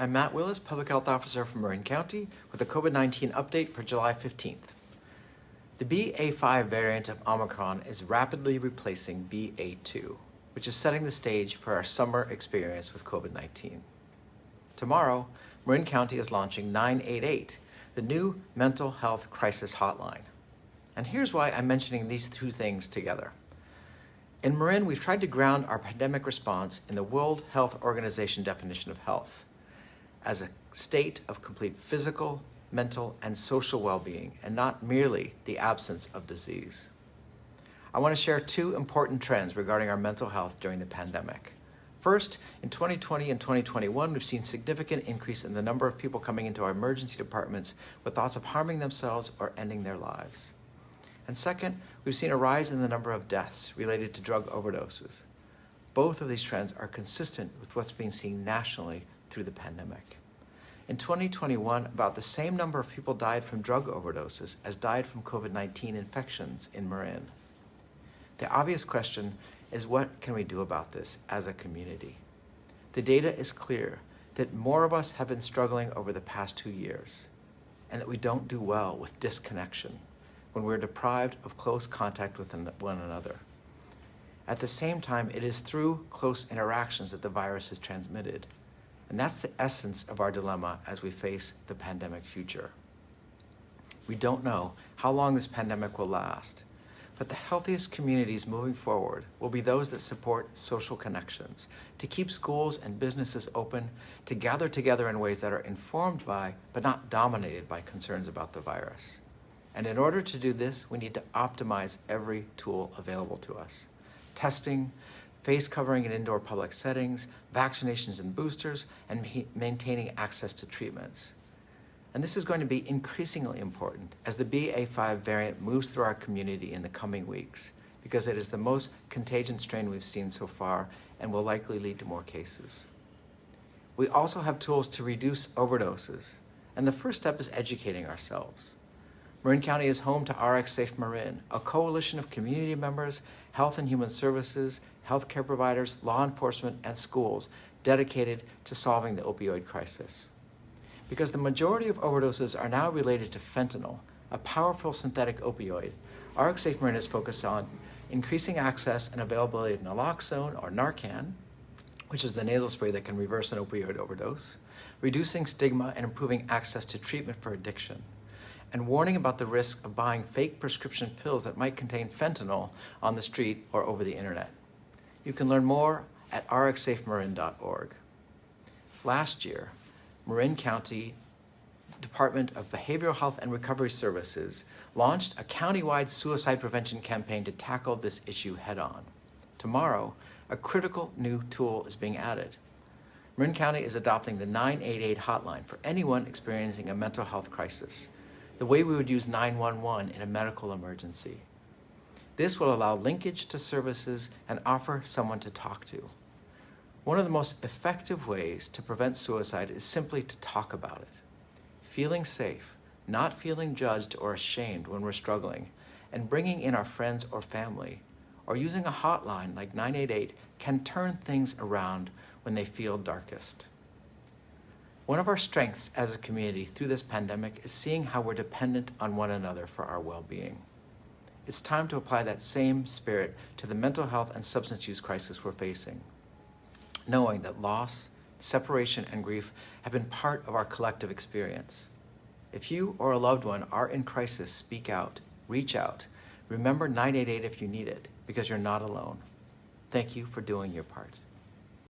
I'm Matt Willis, Public Health Officer from Marin County, with a COVID-19 update for July 15th. The BA.5 variant of Omicron is rapidly replacing BA.2, which is setting the stage for our summer experience with COVID-19. Tomorrow, Marin County is launching 988, the new mental health crisis hotline. And here's why I'm mentioning these two things together. In Marin, we've tried to ground our pandemic response in the World Health Organization definition of health as a state of complete physical, mental, and social well-being, and not merely the absence of disease. I want to share two important trends regarding our mental health during the pandemic. First, in 2020 and 2021, we've seen significant increase in the number of people coming into our emergency departments with thoughts of harming themselves or ending their lives. And second, we've seen a rise in the number of deaths related to drug overdoses. Both of these trends are consistent with what's being seen nationally through the pandemic. In 2021, about the same number of people died from drug overdoses as died from COVID-19 infections in Marin. The obvious question is, what can we do about this as a community? The data is clear that more of us have been struggling over the past 2 years, and that we don't do well with disconnection when we're deprived of close contact with one another. At the same time, it is through close interactions that the virus is transmitted. And that's the essence of our dilemma as we face the pandemic future. We don't know how long this pandemic will last, but the healthiest communities moving forward will be those that support social connections, to keep schools and businesses open, to gather together in ways that are informed by, but not dominated by, concerns about the virus. And in order to do this, we need to optimize every tool available to us. Testing, face covering in indoor public settings, vaccinations and boosters, and maintaining access to treatments. And this is going to be increasingly important as the BA.5 variant moves through our community in the coming weeks, because it is the most contagious strain we've seen so far and will likely lead to more cases. We also have tools to reduce overdoses, and the first step is educating ourselves. Marin County is home to RX Safe Marin, a coalition of community members, health and human services, healthcare providers, law enforcement, and schools dedicated to solving the opioid crisis. Because the majority of overdoses are now related to fentanyl, a powerful synthetic opioid, RX Safe Marin is focused on increasing access and availability of naloxone or Narcan, which is the nasal spray that can reverse an opioid overdose, reducing stigma and improving access to treatment for addiction, and warning about the risk of buying fake prescription pills that might contain fentanyl on the street or over the internet. You can learn more at rxsafemarin.org. Last year, Marin County Department of Behavioral Health and Recovery Services launched a countywide suicide prevention campaign to tackle this issue head-on. Tomorrow, a critical new tool is being added. Marin County is adopting the 988 hotline for anyone experiencing a mental health crisis, the way we would use 911 in a medical emergency. This will allow linkage to services and offer someone to talk to. One of the most effective ways to prevent suicide is simply to talk about it. Feeling safe, not feeling judged or ashamed when we're struggling, and bringing in our friends or family, or using a hotline like 988 can turn things around when they feel darkest. One of our strengths as a community through this pandemic is seeing how we're dependent on one another for our well-being. It's time to apply that same spirit to the mental health and substance use crisis we're facing, knowing that loss, separation, and grief have been part of our collective experience. If you or a loved one are in crisis, speak out, reach out. Remember 988 if you need it, because you're not alone. Thank you for doing your part.